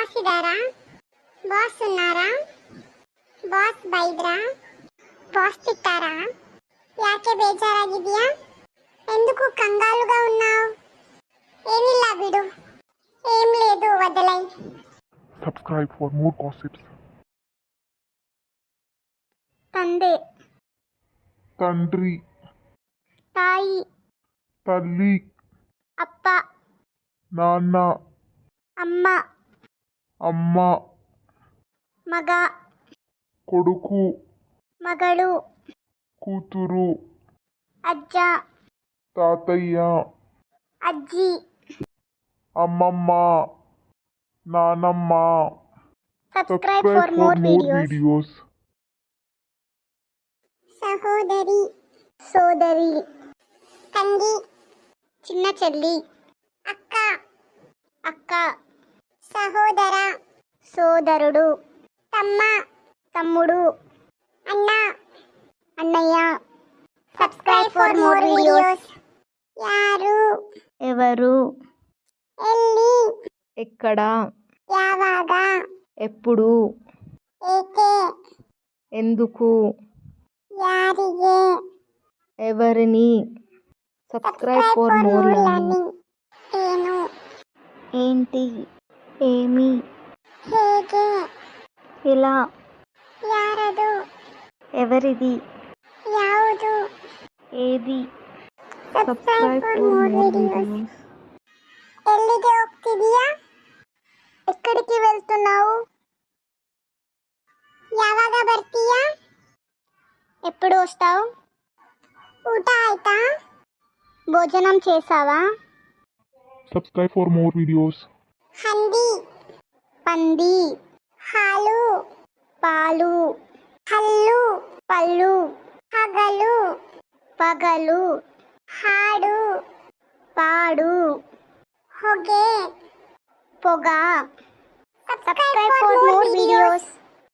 Boss ಇದಾರಾ? Boss ఉన్నారా? Boss ಬೈದ್ರಾ? Boss తిట్టారా? ಯಾಕೆ ಬೇಜಾರಾಗಿದ್ಯಾ? ఎందుకు కంగారుగా ఉన్నావు? ఏమిಲ್ಲ ಬಿಡು. ఏం లేదు, వదిలై. Subscribe for more gossips. ತಂದೆ, తండ్రి, ತಾಯಿ, తల్లి, ಅಪ್ಪ, నాన్న, అమ్మ, అమ్మ, మగ, కొడుకు, మಗಳು, కూతురు, అజ్జ, తాతయ్య, అజ్జి, అమ్మమ్మ, నానమ్మ. Subscribe for more videos. videos. సహోదరి, సోదరి, తండ్రి, చిన్న చెల్లి, అక్క, అక్క, సహోదర, సోదరుడు, తమ్మ, తమ్ముడు, అన్న, అన్నయ్య. Subscribe for more videos. యారు, ఎవరు, ఎಲ್ಲಿ, ఎక్కడ, యావాగ, ఎప్పుడు, ఏకే, ఎందుకు, యాರಿಗೆ. ఎవరిని. Subscribe for more learning. ಏನು, ఏంటి, ఏమి, ಹೇಗೆ, ఎలా, ಯಾರದು, ఎవరిది, ಯಾವುದು. ఏది. Subscribe for more videos. ఎಲ್ಲಿಗೆ ಹೋಗ್ತಿದೀಯా? ఎక్కడికి వెళ్తున్నావు? యాವಾಗ ಬರ್ತೀయా? ఎప్పుడు వస్తావు? ఊట ఆಯ್ತಾ? భోజనం చేసావా? Subscribe for more videos. హంది, పంది, ಹಾಲು, పాలు, హల్లు, పళ్ళు, హగలు, పగలు, ಹಾಡು, పాడు, ಹೊಗೆ, పొగ. Subscribe for more videos.